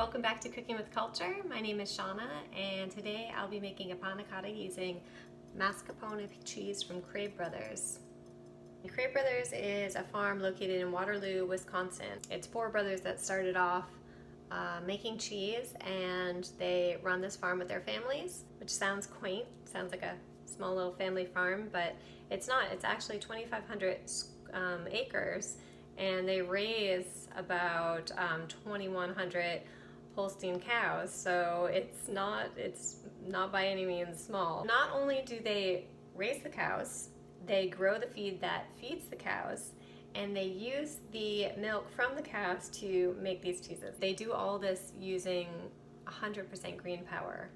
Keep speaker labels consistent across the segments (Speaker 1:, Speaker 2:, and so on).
Speaker 1: welcome back to Cooking with Culture. My name is Shauna and today I'll be making a panna cotta using mascarpone cheese from Crave Brothers. Crave Brothers is a farm located in Waterloo, Wisconsin. It's four brothers that started off making cheese, and they run this farm with their families, which sounds quaint, sounds like a small little family farm, but it's not. It's actually 2,500 acres, and they raise about 2,100 Holstein cows, so it's not by any means small. Not only do they raise the cows, they grow the feed that feeds the cows, and they use the milk from the cows to make these cheeses. They do all this using 100% green power,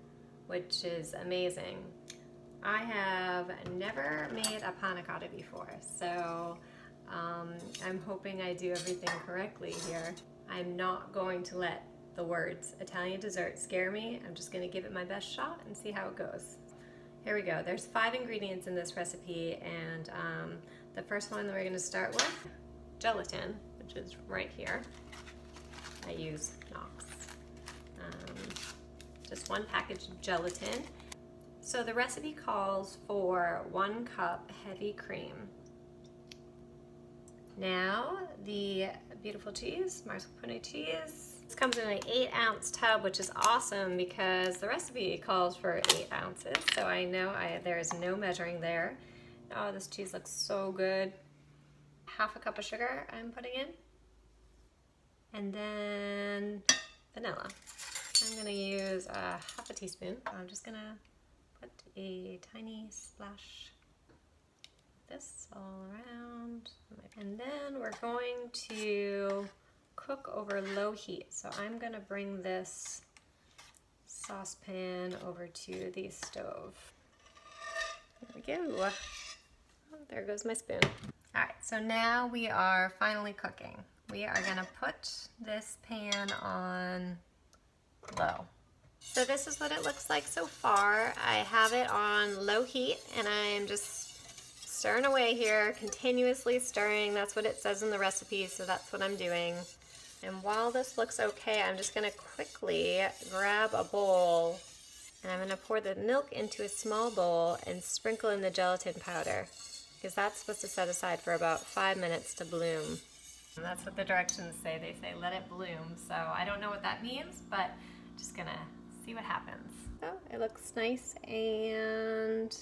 Speaker 1: which is amazing. I have never made a panna cotta before, so I'm hoping I do everything correctly here. I'm not going to let the words Italian dessert scare me. I'm just going to give it my best shot and see how it goes. Here we go. There's 5 ingredients in this recipe, and the first one that we're going to start with, gelatin, which is right here. I use Knox. Just 1 package of gelatin. So the recipe calls for 1 cup heavy cream. Now the beautiful cheese, mascarpone cheese. This comes in an 8-ounce tub, which is awesome because the recipe calls for 8 ounces. So I know there is no measuring there. Oh, this cheese looks so good. 1/2 cup of sugar I'm putting in. And then vanilla. I'm gonna use 1/2 teaspoon. I'm just gonna put a tiny splash of this all around. And then we're going to cook over low heat. So I'm gonna bring this saucepan over to the stove. There we go. Oh, there goes my spoon. All right, so now we are finally cooking. We are gonna put this pan on low. So this is what it looks like so far. I have it on low heat, and I'm just stirring away here, continuously stirring. That's what it says in the recipe, so that's what I'm doing. And while this looks okay, I'm just gonna quickly grab a bowl, and I'm gonna pour the milk into a small bowl and sprinkle in the gelatin powder, because that's supposed to set aside for about 5 minutes to bloom. And that's what the directions say. They say let it bloom. So I don't know what that means, but just gonna see what happens. Oh, it looks nice and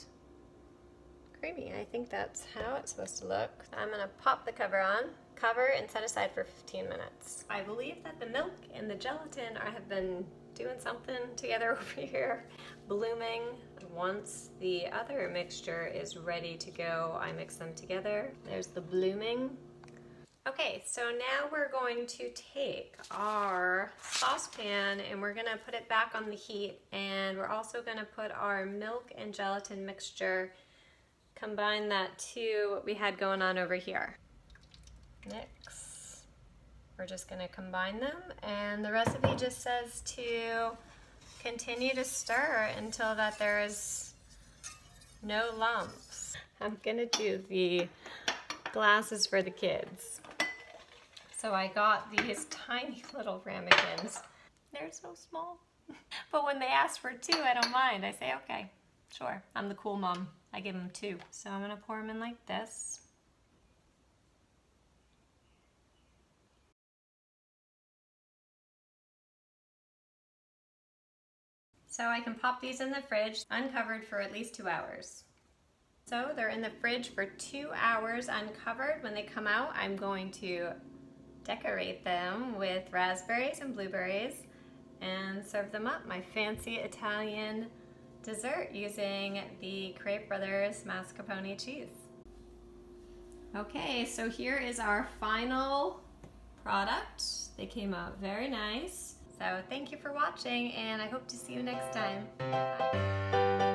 Speaker 1: creamy. I think that's how it's supposed to look. I'm gonna pop the cover on, cover, and set aside for 15 minutes. I believe that the milk and the gelatin have been doing something together over here, blooming. Once the other mixture is ready to go, I mix them together. There's the blooming. Okay, so now we're going to take our saucepan and we're gonna put it back on the heat, and we're also gonna put our milk and gelatin mixture, combine that to what we had going on over here. Mix. We're just gonna combine them, and the recipe just says to continue to stir until that there is no lumps. I'm gonna do the glasses for the kids. So I got these tiny little ramekins. They're so small. But when they ask for 2, I don't mind. I say, okay, sure. I'm the cool mom. I give them 2. So I'm gonna pour them in like this. So I can pop these in the fridge uncovered for at least 2 hours. So they're in the fridge for 2 hours uncovered. When they come out, I'm going to decorate them with raspberries and blueberries and serve them up, my fancy Italian dessert using the Crave Brothers mascarpone cheese. Okay, so here is our final product. They came out very nice. So thank you for watching, and I hope to see you next time. Bye.